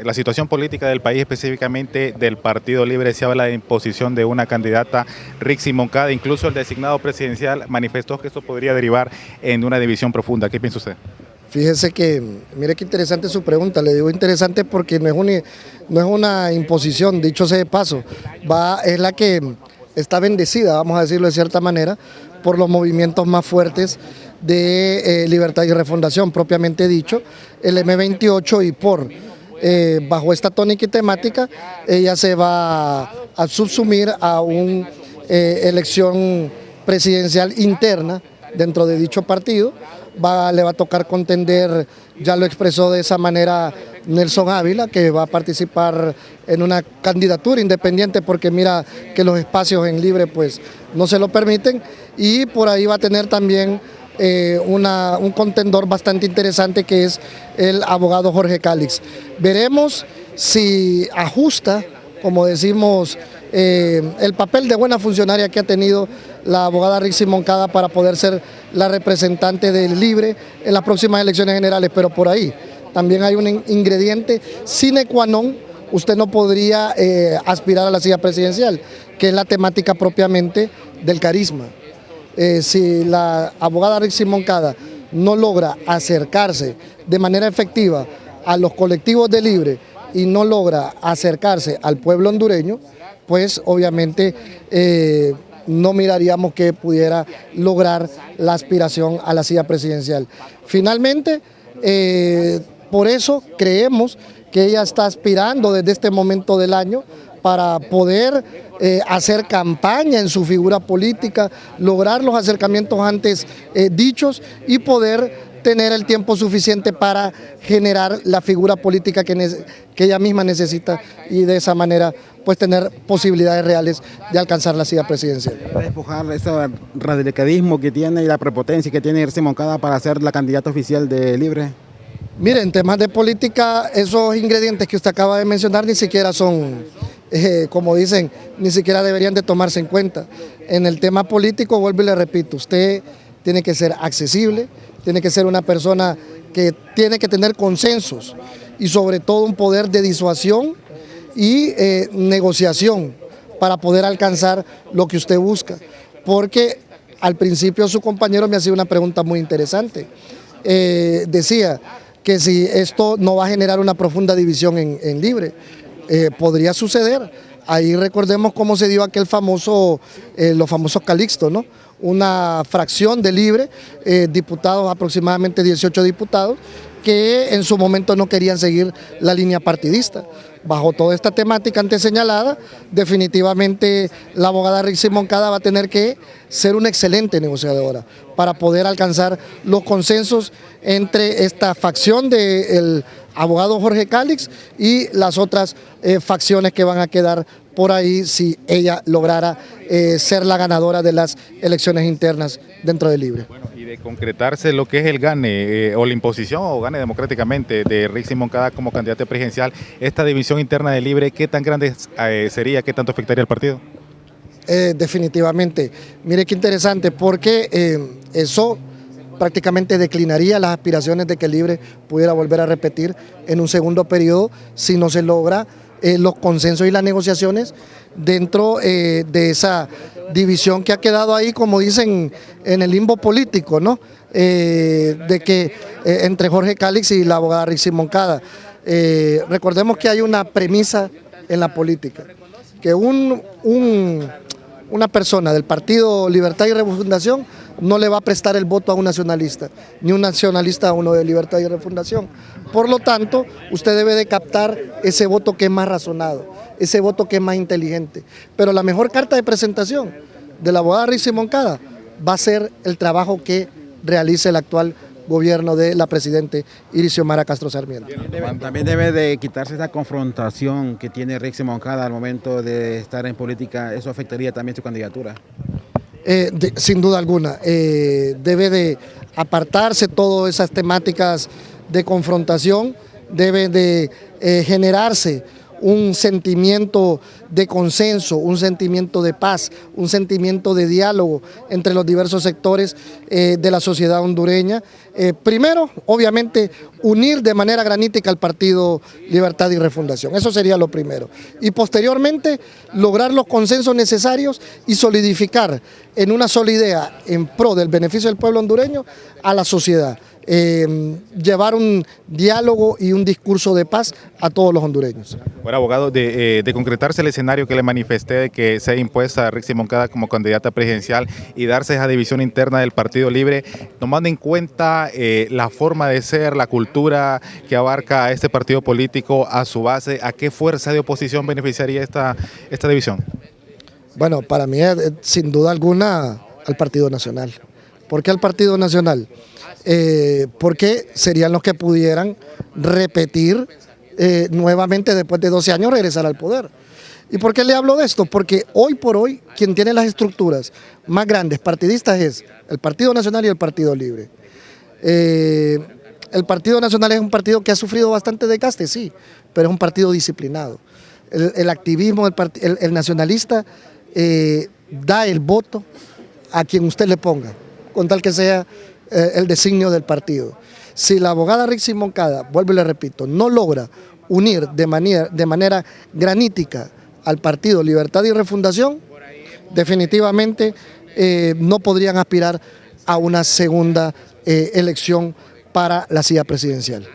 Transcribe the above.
La situación política del país, específicamente del Partido Libre, se habla de imposición de una candidata, Rixi Moncada. Incluso el designado presidencial manifestó que esto podría derivar en una división profunda. ¿Qué piensa usted? Fíjese que, mire qué interesante su pregunta, le digo interesante porque no es una imposición, dicho sea de paso, es la que está bendecida, vamos a decirlo de cierta manera, por los movimientos más fuertes de Libertad y Refundación, propiamente dicho, el M28 y bajo esta tónica y temática, ella se va a subsumir a una elección presidencial interna dentro de dicho partido. Le va a tocar contender, ya lo expresó de esa manera Nelson Ávila, que va a participar en una candidatura independiente porque mira que los espacios en libre pues no se lo permiten, y por ahí va a tener también un contendor bastante interesante que es el abogado Jorge Cálix. Veremos si ajusta, como decimos, el papel de buena funcionaria que ha tenido la abogada Rixi Moncada para poder ser la representante del Libre en las próximas elecciones generales, pero por ahí también hay un ingrediente sine qua non. Usted no podría aspirar a la silla presidencial, que es la temática propiamente del carisma. Si la abogada Rixi Moncada no logra acercarse de manera efectiva a los colectivos de Libre y no logra acercarse al pueblo hondureño, pues obviamente no miraríamos que pudiera lograr la aspiración a la silla presidencial. Finalmente, por eso creemos que ella está aspirando desde este momento del año para poder hacer campaña en su figura política, lograr los acercamientos antes dichos y poder tener el tiempo suficiente para generar la figura política que ella misma necesita, y de esa manera pues tener posibilidades reales de alcanzar la silla presidencial. Despojar ese radicalismo que tiene y la prepotencia que tiene Rixi Moncada para ser la candidata oficial de Libre. Mire, en temas de política, esos ingredientes que usted acaba de mencionar ni siquiera son, como dicen, ni siquiera deberían de tomarse en cuenta. En el tema político, vuelvo y le repito, usted tiene que ser accesible, tiene que ser una persona que tiene que tener consensos y sobre todo un poder de disuasión y negociación para poder alcanzar lo que usted busca. Porque al principio su compañero me hacía una pregunta muy interesante. Decía que si esto no va a generar una profunda división en Libre, podría suceder. Ahí recordemos cómo se dio aquel famoso, los famosos Calixto, ¿no? Una fracción de Libre, diputados, aproximadamente 18 diputados, que en su momento no querían seguir la línea partidista. Bajo toda esta temática antes señalada, definitivamente la abogada Rixi Moncada va a tener que ser una excelente negociadora para poder alcanzar los consensos entre esta facción del abogado Jorge Cálix y las otras facciones que van a quedar por ahí si ella lograra ser la ganadora de las elecciones internas dentro de Libre. Bueno, y de concretarse lo que es el gane o la imposición o gane democráticamente de Rixi Moncada como candidata presidencial, esta división interna de Libre, ¿qué tan grande sería? ¿Qué tanto afectaría al partido? Definitivamente. Mire qué interesante, porque eso prácticamente declinaría las aspiraciones de que Libre pudiera volver a repetir en un segundo periodo si no se logra los consensos y las negociaciones dentro de esa división que ha quedado ahí, como dicen, en el limbo político, ¿no? De que entre Jorge Cálix y la abogada Rixi Moncada. Recordemos que hay una premisa en la política, que una persona del Partido Libertad y Refundación no le va a prestar el voto a un nacionalista, ni un nacionalista a uno de Libertad y Refundación. Por lo tanto, usted debe de captar ese voto que es más razonado, ese voto que es más inteligente. Pero la mejor carta de presentación de la abogada Rixi Moncada va a ser el trabajo que realice el actual gobierno de la presidente Iris Xiomara Castro Sarmiento. También debe de quitarse esa confrontación que tiene Rixi Moncada al momento de estar en política. Eso afectaría también su candidatura. Sin duda alguna, debe de apartarse todas esas temáticas de confrontación, debe de generarse un sentimiento de consenso, un sentimiento de paz, un sentimiento de diálogo entre los diversos sectores de la sociedad hondureña. Primero, obviamente, unir de manera granítica al Partido Libertad y Refundación, eso sería lo primero. Y posteriormente, lograr los consensos necesarios y solidificar en una sola idea en pro del beneficio del pueblo hondureño a la sociedad. Llevar un diálogo y un discurso de paz a todos los hondureños. Bueno, abogado, de concretarse el escenario que le manifesté de que sea impuesta a Rixi Moncada como candidata presidencial y darse esa división interna del Partido Libre, tomando en cuenta la forma de ser, la cultura que abarca a este partido político, a su base, ¿a qué fuerza de oposición beneficiaría esta división? Bueno, para mí, sin duda alguna, al Partido Nacional. ¿Por qué al Partido Nacional? Porque serían los que pudieran repetir nuevamente después de 12 años regresar al poder. ¿Y por qué le hablo de esto? Porque hoy por hoy quien tiene las estructuras más grandes partidistas es el Partido Nacional y el Partido Libre. El Partido Nacional es un partido que ha sufrido bastante desgaste, sí, pero es un partido disciplinado. El activismo, el nacionalista da el voto a quien usted le ponga, con tal que sea el designio del partido. Si la abogada Rixi Moncada, vuelvo y le repito, no logra unir de manera granítica al Partido Libertad y Refundación, definitivamente no podrían aspirar a una segunda elección para la silla presidencial.